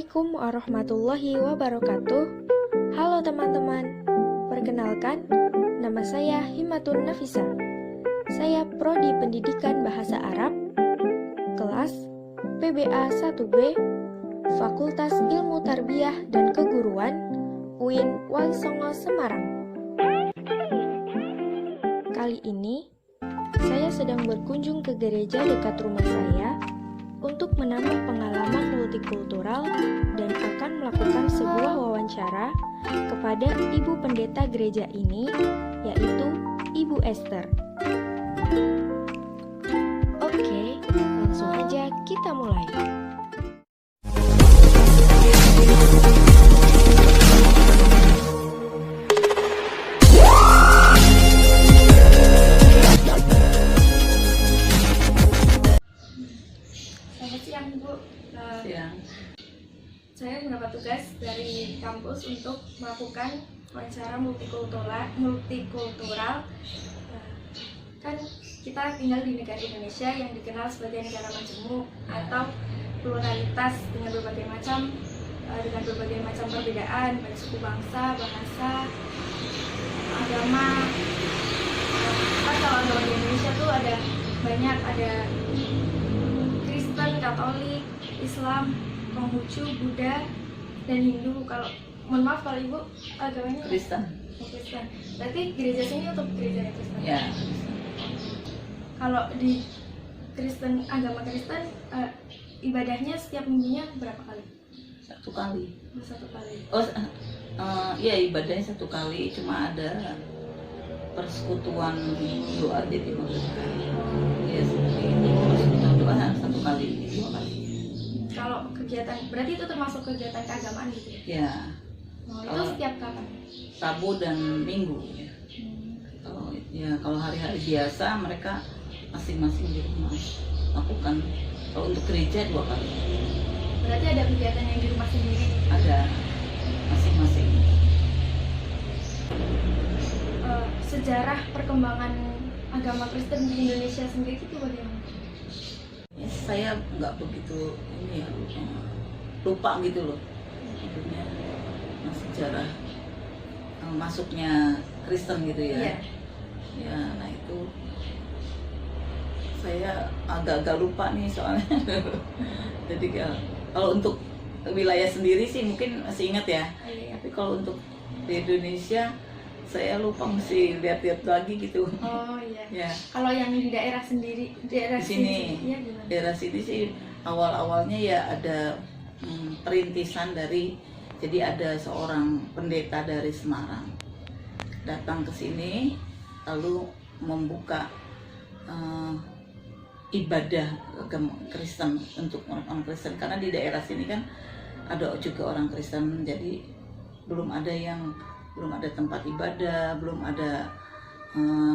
Assalamualaikum warahmatullahi wabarakatuh. Halo teman-teman, perkenalkan, nama saya Himatun Nafisa. Saya Prodi Pendidikan Bahasa Arab, kelas PBA 1B, Fakultas Ilmu Tarbiyah dan Keguruan, UIN Wali Songo Semarang. Kali ini, saya sedang berkunjung ke gereja dekat rumah saya untuk menambah pengalaman multikultural dan akan melakukan sebuah wawancara kepada Ibu Pendeta gereja ini, yaitu Ibu Esther. Oke, langsung aja kita mulai. Selamat siang, Bu. Siang. Saya mendapat tugas dari kampus untuk melakukan wawancara multikultural. Kan kita tinggal di negara Indonesia yang dikenal sebagai negara majemuk atau pluralitas dengan berbagai macam perbedaan, baik suku bangsa, bahasa, agama. Kan kalau agama di Indonesia tuh ada banyak, ada Kristen, Katolik, Islam, Konghucu, Buddha, dan Hindu. Kalau mohon maaf kalau Ibu agamanya Kristen. Kristen. Berarti gereja sini untuk gereja Kristen. Ya. Kalau di agama Kristen ibadahnya setiap minggunya berapa kali? Satu kali. Satu kali. Ya ibadahnya satu kali, cuma ada persekutuan doa jadi maksudnya. Ya seperti itu. Persekutuan doa satu kali, dua kali. Kalau kegiatan, berarti itu termasuk kegiatan keagamaan gitu ya? Ya. Itu setiap kapan? Rabu dan Minggu. Ya. Kalau hari-hari biasa mereka masing-masing di rumah lakukan. Kalau untuk gereja dua kali. Berarti ada kegiatan yang di rumah sendiri? Ada masing-masing. Sejarah perkembangan agama Kristen di Indonesia sendiri itu bagaimana? Ya, saya nggak begitu lupa gitu loh, maksudnya sejarah masuknya Kristen gitu ya. Iya. Ya, nah itu saya agak-agak lupa nih soalnya. Jadi kalau untuk wilayah sendiri sih mungkin masih ingat ya. Iya. Tapi kalau untuk di Indonesia saya lupa, mesti lihat-lihat lagi gitu. Oh iya. Ya. Kalau yang di daerah sendiri, daerah Di sini, ya, gimana? daerah sini sih awal-awalnya ya ada perintisan dari, jadi ada seorang pendeta dari Semarang datang ke sini lalu membuka ibadah agama Kristen untuk orang Kristen, karena di daerah sini kan ada juga orang Kristen, jadi belum ada tempat ibadah, belum ada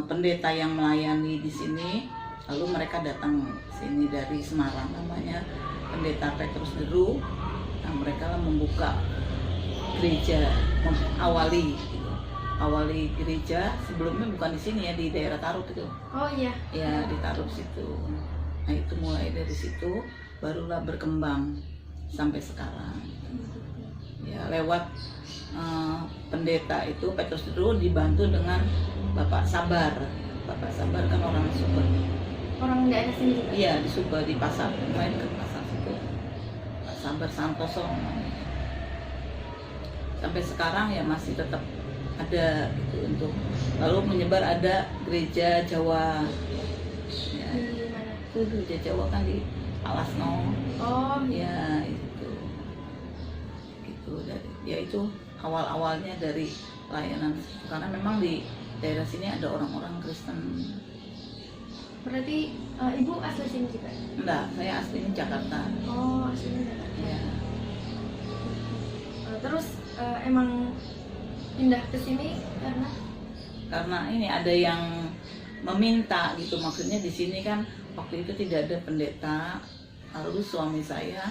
pendeta yang melayani di sini. Lalu mereka datang sini dari Semarang, namanya Pendeta Petrus Deru. Nah, mereka membuka gereja, awali gereja. Sebelumnya bukan di sini ya, di daerah Tarub itu. Oh iya. Ya, di Tarub situ. Nah, itu mulai dari situ barulah berkembang sampai sekarang. Ya, lewat pendeta itu Petrus Deru dibantu dengan Bapak Sabar. Bapak Sabar kan orang Sumber. Orang daerah sini juga? Iya, di Sumber, di pasar, main ke pasar situ. Pak Sabar Santoso namanya. Sampai sekarang ya masih tetap ada itu untuk. Lalu menyebar ada gereja Jawa. Ya, Di mana? itu gereja Jawa kan di Alasno. Oh Ya, itu. Gitu dari ya itu awal-awalnya dari layanan, karena memang di daerah sini ada orang-orang Kristen. berarti Ibu asli sini juga? Enggak, saya aslinya Jakarta. Oh, aslinya Jakarta. Ya. Terus emang pindah ke sini Karena ini ada yang meminta gitu, maksudnya di sini kan waktu itu tidak ada pendeta, lalu suami saya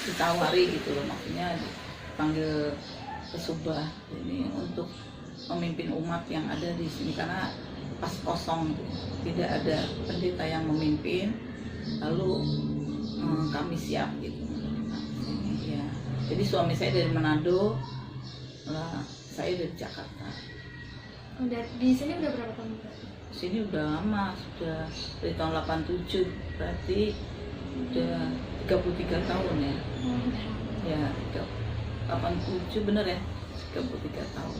ditawari gitu loh, maksudnya dipanggil ke Subah ini untuk memimpin umat yang ada di sini, karena pas kosong tidak ada pendeta yang memimpin, lalu kami siap gitu. Jadi suami saya dari Manado, lah saya dari Jakarta. Udah di sini udah berapa tahun berarti? Sini udah lama, sudah dari tahun 87, berarti udah 33 tahun ya. Ya, 87 bener ya, 33 tahun.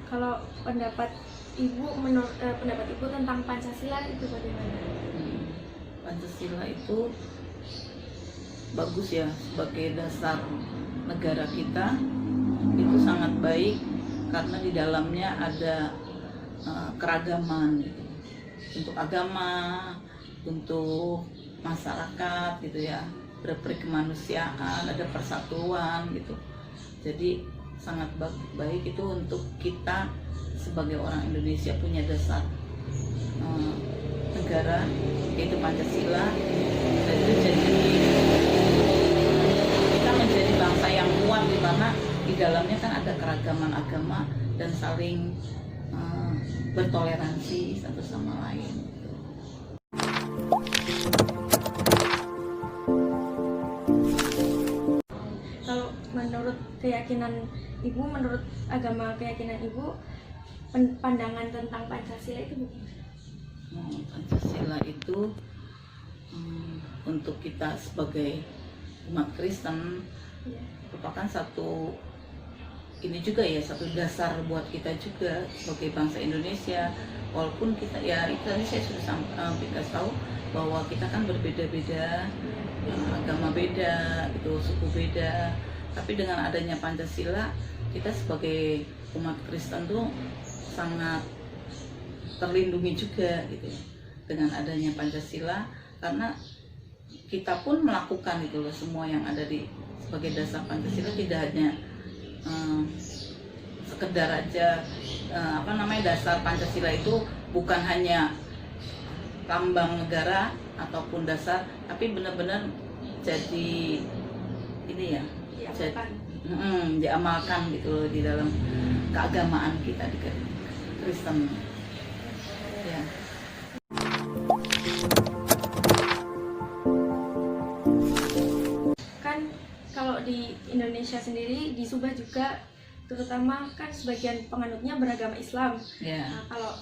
Kalau pendapat ibu tentang Pancasila itu bagaimana? Pancasila itu bagus ya, sebagai dasar negara kita itu sangat baik karena di dalamnya ada keragaman gitu. Untuk agama, untuk masyarakat gitu ya, berperkemanusiaan, ada persatuan gitu. Jadi sangat baik itu untuk kita sebagai orang Indonesia punya dasar negara yaitu Pancasila, dan itu jadi kita menjadi bangsa yang kuat di mana di dalamnya kan ada keragaman agama dan saling bertoleransi satu sama lain. Kalau menurut keyakinan ibu, menurut agama keyakinan ibu, pandangan tentang Pancasila itu bagaimana? Pancasila itu untuk kita sebagai umat Kristen merupakan satu ini juga ya, satu dasar buat kita juga sebagai bangsa Indonesia. Walaupun kita ya tadi saya sudah kasih tahu bahwa kita kan berbeda-beda, agama beda, itu suku beda. Tapi dengan adanya Pancasila, kita sebagai umat Kristen tuh sangat terlindungi juga gitu dengan adanya Pancasila, karena kita pun melakukan itu loh semua yang ada di sebagai dasar Pancasila, tidak hanya sekedar aja dasar Pancasila itu bukan hanya lambang negara ataupun dasar, tapi benar-benar jadi ini ya, diamalkan gitu loh di dalam keagamaan kita di Kristen ya. Kan kalau di Indonesia sendiri, di Subah juga terutama kan sebagian penganutnya beragama Islam. Nah, kalau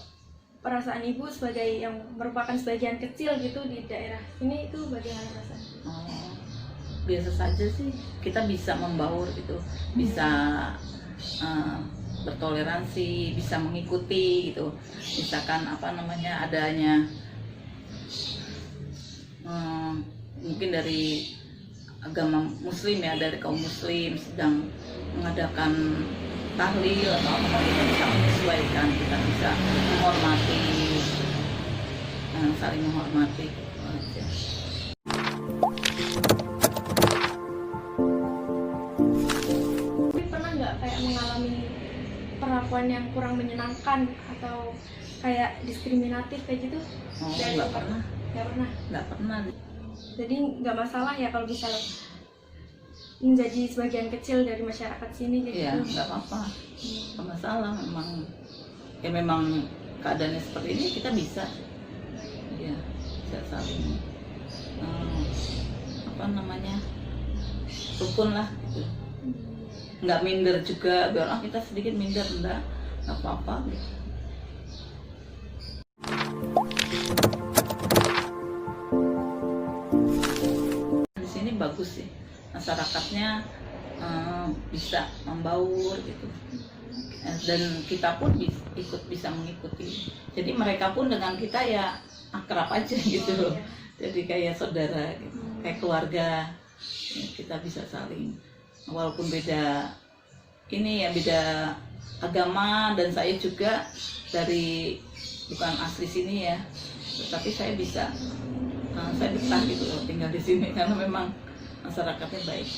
perasaan ibu sebagai yang merupakan sebagian kecil gitu di daerah ini, itu bagaimana rasanya? Biasa saja sih, kita bisa membaur gitu, bisa bertoleransi, bisa mengikuti gitu. Misalkan adanya mungkin dari agama Muslim ya, dari kaum Muslim sedang mengadakan tahlil atau apa, kita bisa menyesuaikan, kita bisa menghormati, saling menghormati aja. Tapi pernah nggak kayak mengalami perlakuan yang kurang menyenangkan atau kayak diskriminatif kayak gitu? Nggak pernah. Nggak pernah. Jadi nggak masalah ya kalau misalnya menjadi sebagian kecil dari masyarakat sini gitu? Iya, nggak apa-apa, nggak masalah. Memang keadaannya seperti ini, kita bisa saling rukun lah gitu. Nggak minder juga, biar kita sedikit minder, nggak apa-apa gitu. Di sini bagus sih, masyarakatnya bisa membaur gitu, dan kita pun bisa mengikuti. Jadi mereka pun dengan kita ya akrab aja gitu loh. Jadi kayak saudara gitu, kayak keluarga ya, kita bisa saling, walaupun beda agama, dan saya juga bukan asli sini ya, tetapi saya betah gitu loh tinggal di sini karena memang masyarakatnya baik.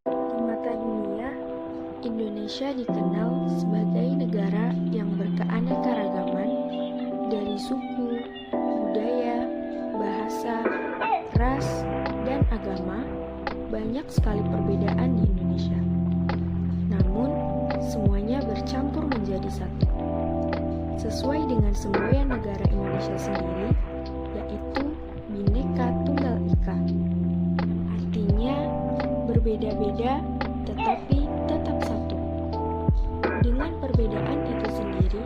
Di mata dunia, Indonesia dikenal sebagai negara yang berkeanekaragaman dari suku, budaya, bahasa, ras, dan agama. Banyak sekali perbedaan di Indonesia. Namun, semuanya bercampur menjadi satu. sesuai dengan semboyan negara Indonesia sendiri, yaitu Bhinneka Tunggal Ika. Artinya berbeda-beda tetapi tetap satu. Dengan perbedaan itu sendiri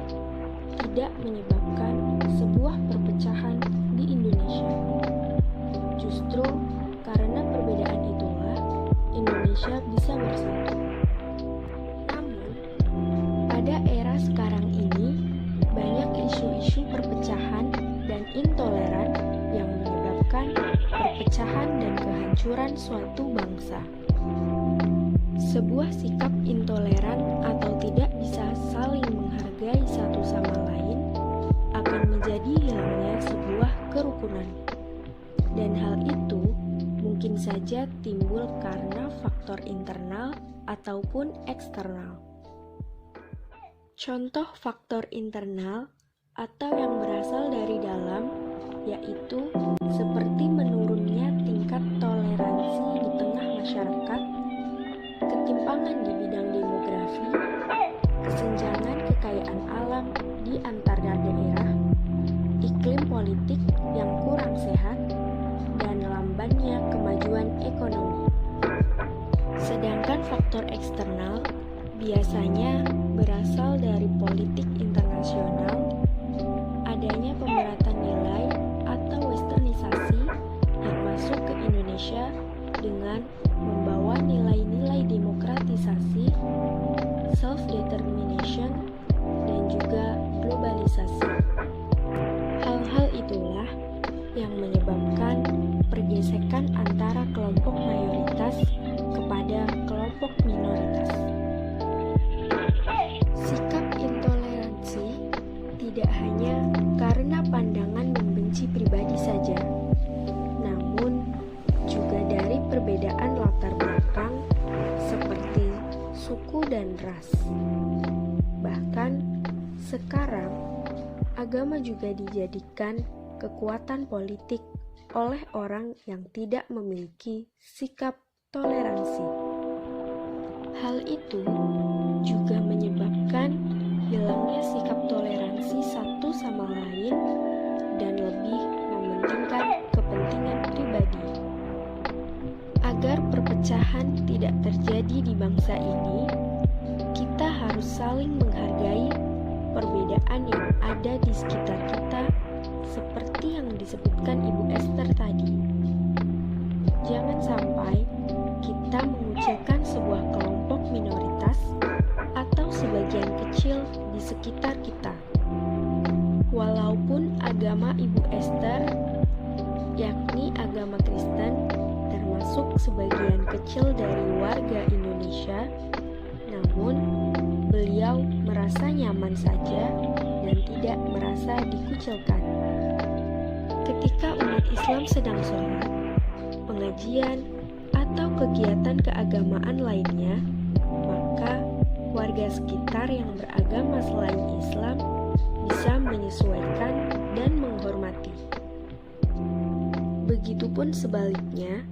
tidak menyebabkan sebuah perpecahan di Indonesia. Justru karena perbedaan itulah Indonesia bisa bersatu. Namun, pada era sekarang ini banyak isu-isu perpecahan dan intoleran yang menyebabkan perpecahan dan kehancuran suatu bangsa. Sebuah sikap intoleran atau tidak bisa saling menghargai satu sama lain akan menjadi hilangnya sebuah kerukunan. Dan hal itu mungkin saja timbul karena faktor internal ataupun eksternal. Contoh faktor internal atau yang berasal dari dalam yaitu seperti menurunnya tingkat toleransi di tengah masyarakat, ketimpangan di bidang demografi, kesenjangan kekayaan alam di antar daerah, iklim politik yang kurang sehat, dan lambannya kemajuan ekonomi. Sedangkan faktor eksternal biasanya berasal dari politik internasional, adanya pemberatan nilai atau westernisasi yang masuk ke Indonesia dengan membawa nilai-nilai demokratisasi, self-determination, dan juga globalisasi. Hal-hal itulah yang menyebabkan pergesekan antara kelompok mayoritas kepada kelompok minoritas. Sikap intoleransi tidak hanya karena pandangan membenci pribadi saja, namun juga dari perbedaan latar belakang seperti suku dan ras. Bahkan sekarang agama juga dijadikan kekuatan politik oleh orang yang tidak memiliki sikap toleransi. Hal itu juga menyebabkan hilangnya sikap toleransi satu sama lain dan lebih mementingkan kepentingan pribadi. Agar perpecahan tidak terjadi di bangsa ini, kita harus saling menghargai perbedaan yang ada di sekitar kita, seperti yang disebutkan Ibu Esther tadi. Jangan sampai kita mengucilkan sebuah kelompok minoritas atau sebagian kecil di sekitar kita. Walaupun agama Ibu Esther, yakni agama Kristen, termasuk sebagian kecil dari warga Indonesia, namun beliau merasa nyaman saja dan tidak merasa dikucilkan. Ketika umat Islam sedang sholat, pengajian, atau kegiatan keagamaan lainnya, maka warga sekitar yang beragama selain Islam bisa menyesuaikan dan menghormati. Begitupun sebaliknya,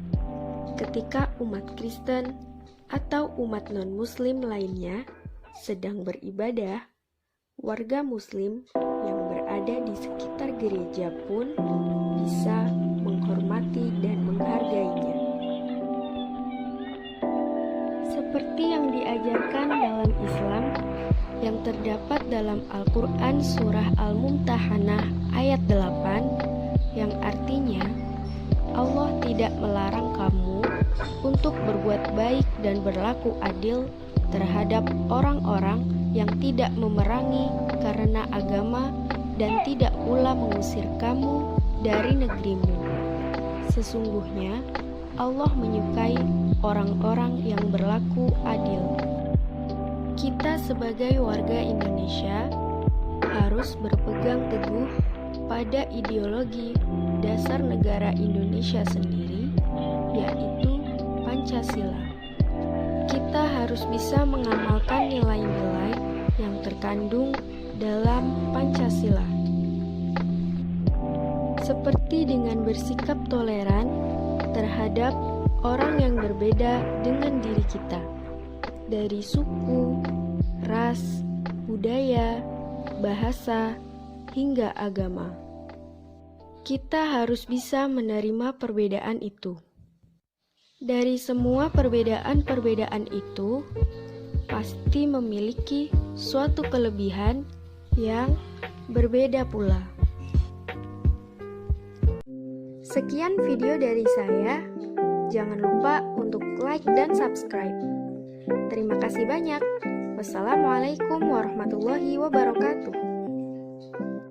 ketika umat Kristen atau umat non-Muslim lainnya sedang beribadah, warga Muslim yang berada di sekitar gereja pun bisa menghormati dan menghargainya. Seperti yang diajarkan dalam Islam yang terdapat dalam Al-Quran Surah Al-Mumtahanah ayat 8 yang artinya Allah tidak melarang kamu untuk berbuat baik dan berlaku adil terhadap orang-orang yang tidak memerangi karena agama dan tidak pula mengusir kamu dari negerimu. Sesungguhnya Allah menyukai orang-orang yang berlaku adil. Kita sebagai warga Indonesia harus berpegang teguh pada ideologi dasar negara Indonesia sendiri, yaitu Pancasila. Kita harus bisa mengamalkan nilai-nilai yang terkandung dalam Pancasila. Seperti dengan bersikap toleran terhadap orang yang berbeda dengan diri kita, dari suku, ras, budaya, bahasa, hingga agama. Kita harus bisa menerima perbedaan itu. Dari semua perbedaan-perbedaan itu, pasti memiliki suatu kelebihan yang berbeda pula. Sekian video dari saya. Jangan lupa untuk like dan subscribe. Terima kasih banyak. Wassalamualaikum warahmatullahi wabarakatuh.